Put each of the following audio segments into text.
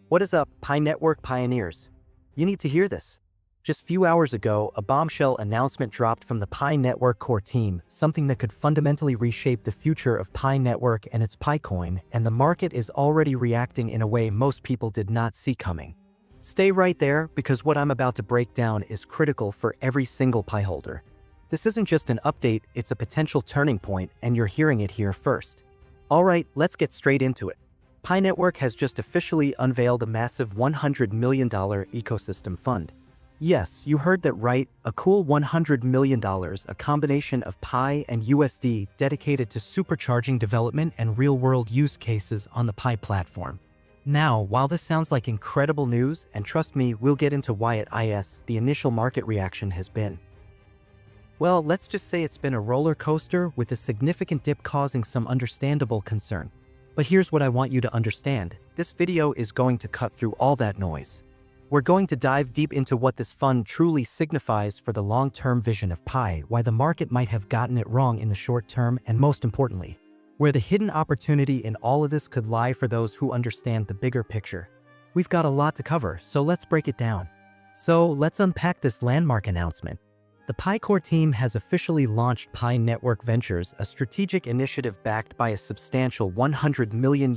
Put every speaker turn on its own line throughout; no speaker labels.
What is up, Pi Network pioneers? You need to hear this. Just few hours ago, a bombshell announcement dropped from the Pi Network core team, something that could fundamentally reshape the future of Pi Network and its Pi coin, and the market is already reacting in a way most people did not see coming. Stay right there, because what I'm about to break down is critical for every single Pi holder. This isn't just an update, it's a potential turning point, and you're hearing it here first. Alright, let's get straight into it. Pi Network has just officially unveiled a massive $100 million ecosystem fund. Yes, you heard that right, a cool $100 million, a combination of Pi and USD dedicated to supercharging development and real-world use cases on the Pi platform. Now, while this sounds like incredible news, and trust me, we'll get into why at IS the initial market reaction has been. Well, let's just say it's been a roller coaster with a significant dip causing some understandable concern. But here's what I want you to understand. This video is going to cut through all that noise. We're going to dive deep into what this fund truly signifies for the long-term vision of Pi, why the market might have gotten it wrong in the short term, and most importantly, where the hidden opportunity in all of this could lie for those who understand the bigger picture. We've got a lot to cover, so let's break it down. So let's unpack this landmark announcement. The Pi core team has officially launched Pi Network Ventures, a strategic initiative backed by a substantial $100 million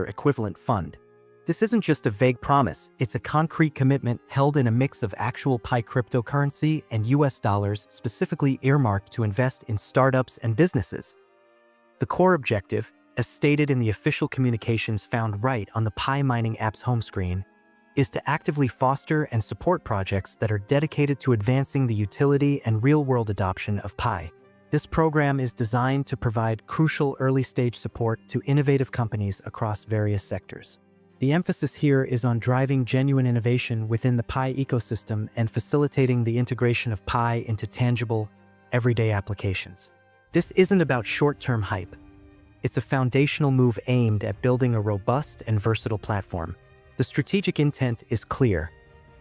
equivalent fund. This isn't just a vague promise, it's a concrete commitment held in a mix of actual Pi cryptocurrency and US dollars, specifically earmarked to invest in startups and businesses. The core objective, as stated in the official communications found right on the Pi mining app's home screen, is to actively foster and support projects that are dedicated to advancing the utility and real-world adoption of Pi. This program is designed to provide crucial early-stage support to innovative companies across various sectors. The emphasis here is on driving genuine innovation within the Pi ecosystem and facilitating the integration of Pi into tangible, everyday applications. This isn't about short-term hype. It's a foundational move aimed at building a robust and versatile platform. The strategic intent is clear: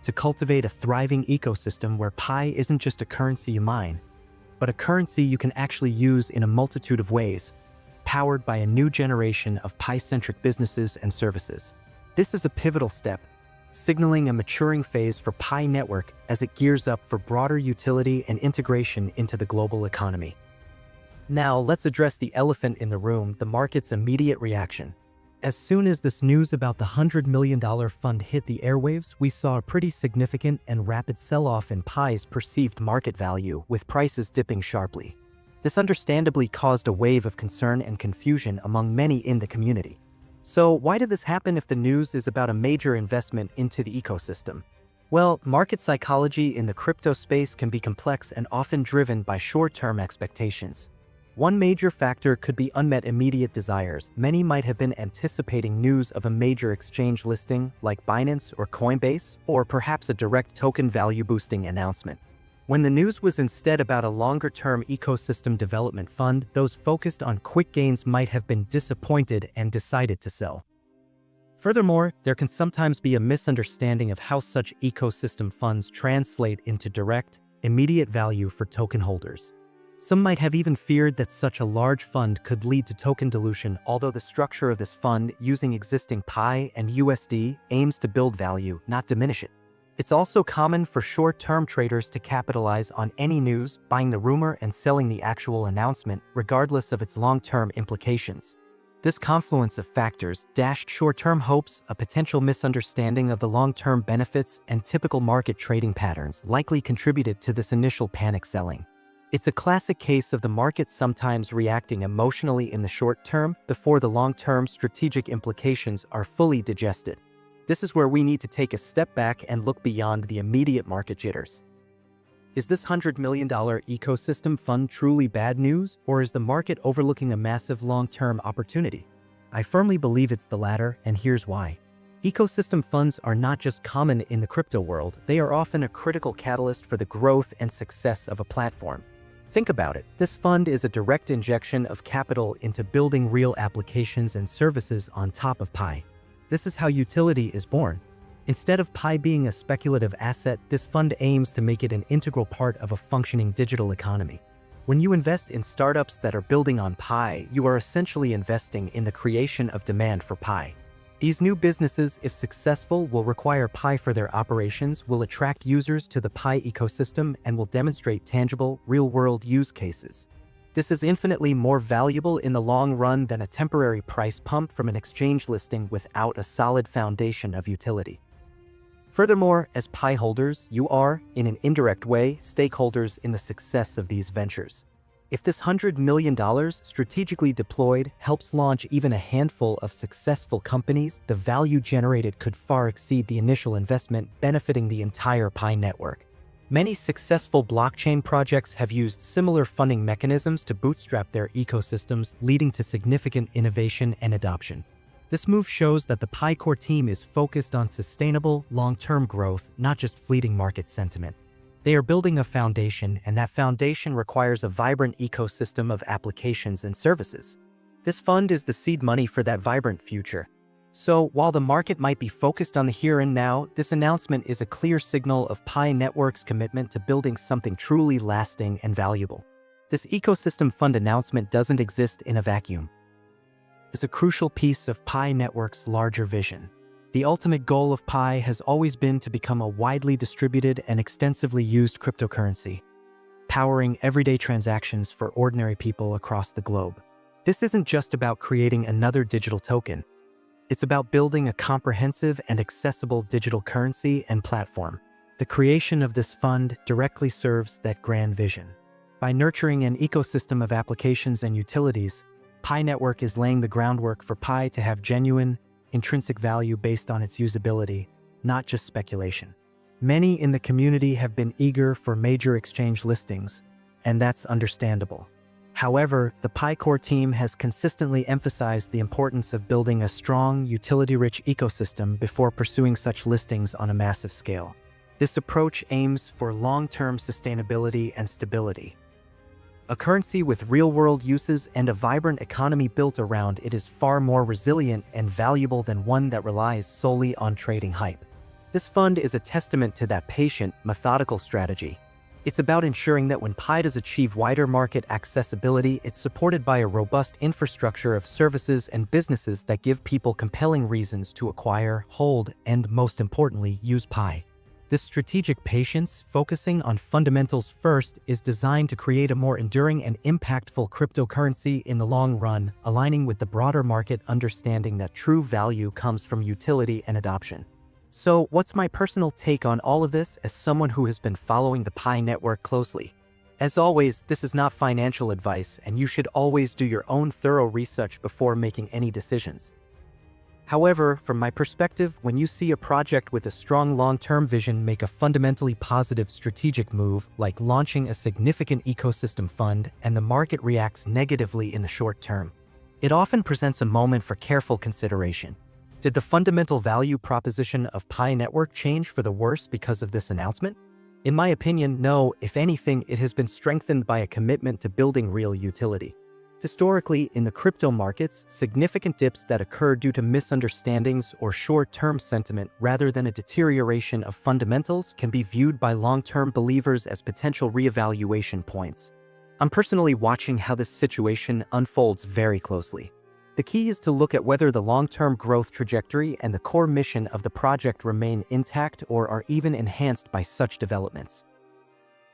to cultivate a thriving ecosystem where Pi isn't just a currency you mine, but a currency you can actually use in a multitude of ways, powered by a new generation of Pi-centric businesses and services. This is a pivotal step, signaling a maturing phase for Pi Network as it gears up for broader utility and integration into the global economy. Now, let's address the elephant in the room, the market's immediate reaction. As soon as this news about the $100 million fund hit the airwaves, we saw a pretty significant and rapid sell-off in Pi's perceived market value, with prices dipping sharply. This understandably caused a wave of concern and confusion among many in the community. So why did this happen if the news is about a major investment into the ecosystem? Well, market psychology in the crypto space can be complex and often driven by short-term expectations. One major factor could be unmet immediate desires. Many might have been anticipating news of a major exchange listing like Binance or Coinbase, or perhaps a direct token value boosting announcement. When the news was instead about a longer-term ecosystem development fund, those focused on quick gains might have been disappointed and decided to sell. Furthermore, there can sometimes be a misunderstanding of how such ecosystem funds translate into direct, immediate value for token holders. Some might have even feared that such a large fund could lead to token dilution, although the structure of this fund, using existing Pi and USD, aims to build value, not diminish it. It's also common for short-term traders to capitalize on any news, buying the rumor and selling the actual announcement, regardless of its long-term implications. This confluence of factors dashed short-term hopes, a potential misunderstanding of the long-term benefits, and typical market trading patterns likely contributed to this initial panic selling. It's a classic case of the market sometimes reacting emotionally in the short term before the long-term strategic implications are fully digested. This is where we need to take a step back and look beyond the immediate market jitters. Is this $100 million ecosystem fund truly bad news, or is the market overlooking a massive long-term opportunity? I firmly believe it's the latter, and here's why. Ecosystem funds are not just common in the crypto world, they are often a critical catalyst for the growth and success of a platform. Think about it. This fund is a direct injection of capital into building real applications and services on top of Pi. This is how utility is born. Instead of Pi being a speculative asset, this fund aims to make it an integral part of a functioning digital economy. When you invest in startups that are building on Pi, you are essentially investing in the creation of demand for Pi. These new businesses, if successful, will require Pi for their operations, will attract users to the Pi ecosystem, and will demonstrate tangible, real-world use cases. This is infinitely more valuable in the long run than a temporary price pump from an exchange listing without a solid foundation of utility. Furthermore, as Pi holders, you are, in an indirect way, stakeholders in the success of these ventures. If this $100 million, strategically deployed, helps launch even a handful of successful companies, the value generated could far exceed the initial investment, benefiting the entire Pi network. Many successful blockchain projects have used similar funding mechanisms to bootstrap their ecosystems, leading to significant innovation and adoption. This move shows that the Pi core team is focused on sustainable, long-term growth, not just fleeting market sentiment. They are building a foundation, and that foundation requires a vibrant ecosystem of applications and services. This fund is the seed money for that vibrant future. So, while the market might be focused on the here and now, this announcement is a clear signal of Pi Network's commitment to building something truly lasting and valuable. This ecosystem fund announcement doesn't exist in a vacuum. It's a crucial piece of Pi Network's larger vision. The ultimate goal of Pi has always been to become a widely distributed and extensively used cryptocurrency, powering everyday transactions for ordinary people across the globe. This isn't just about creating another digital token. It's about building a comprehensive and accessible digital currency and platform. The creation of this fund directly serves that grand vision. By nurturing an ecosystem of applications and utilities, Pi Network is laying the groundwork for Pi to have genuine, intrinsic value based on its usability, not just speculation. Many in the community have been eager for major exchange listings, and that's understandable. However, the Pi core team has consistently emphasized the importance of building a strong, utility-rich ecosystem before pursuing such listings on a massive scale. This approach aims for long-term sustainability and stability. A currency with real-world uses and a vibrant economy built around it is far more resilient and valuable than one that relies solely on trading hype. This fund is a testament to that patient, methodical strategy. It's about ensuring that when Pi does achieve wider market accessibility, it's supported by a robust infrastructure of services and businesses that give people compelling reasons to acquire, hold, and most importantly, use Pi. This strategic patience, focusing on fundamentals first, is designed to create a more enduring and impactful cryptocurrency in the long run, aligning with the broader market understanding that true value comes from utility and adoption. So, what's my personal take on all of this as someone who has been following the Pi network closely? As always, this is not financial advice, and you should always do your own thorough research before making any decisions. However, from my perspective, when you see a project with a strong long-term vision make a fundamentally positive strategic move, like launching a significant ecosystem fund, and the market reacts negatively in the short term, it often presents a moment for careful consideration. Did the fundamental value proposition of Pi Network change for the worse because of this announcement? In my opinion, no. If anything, it has been strengthened by a commitment to building real utility. Historically, in the crypto markets, significant dips that occur due to misunderstandings or short-term sentiment rather than a deterioration of fundamentals can be viewed by long-term believers as potential reevaluation points. I'm personally watching how this situation unfolds very closely. The key is to look at whether the long-term growth trajectory and the core mission of the project remain intact or are even enhanced by such developments.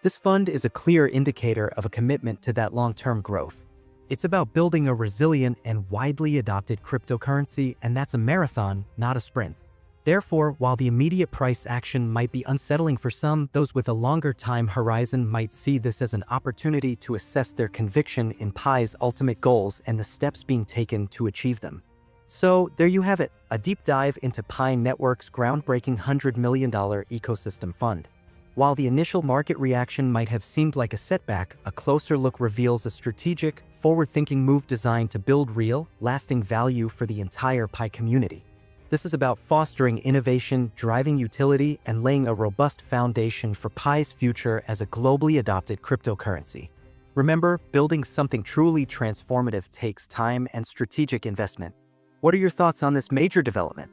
This fund is a clear indicator of a commitment to that long-term growth. It's about building a resilient and widely adopted cryptocurrency, and that's a marathon, not a sprint. Therefore, while the immediate price action might be unsettling for some, those with a longer time horizon might see this as an opportunity to assess their conviction in Pi's ultimate goals and the steps being taken to achieve them. So, there you have it, a deep dive into Pi Network's groundbreaking $100 million ecosystem fund. While the initial market reaction might have seemed like a setback, a closer look reveals a strategic, forward-thinking move designed to build real, lasting value for the entire Pi community. This is about fostering innovation, driving utility, and laying a robust foundation for Pi's future as a globally adopted cryptocurrency. Remember, building something truly transformative takes time and strategic investment. What are your thoughts on this major development?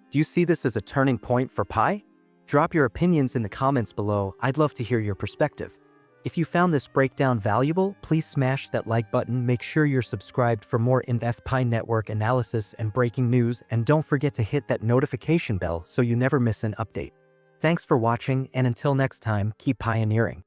Do you see this as a turning point for Pi? Drop your opinions in the comments below. I'd love to hear your perspective. If you found this breakdown valuable, please smash that like button, make sure you're subscribed for more in-depth Pi network analysis and breaking news, and don't forget to hit that notification bell so you never miss an update. Thanks for watching, and until next time, keep pioneering.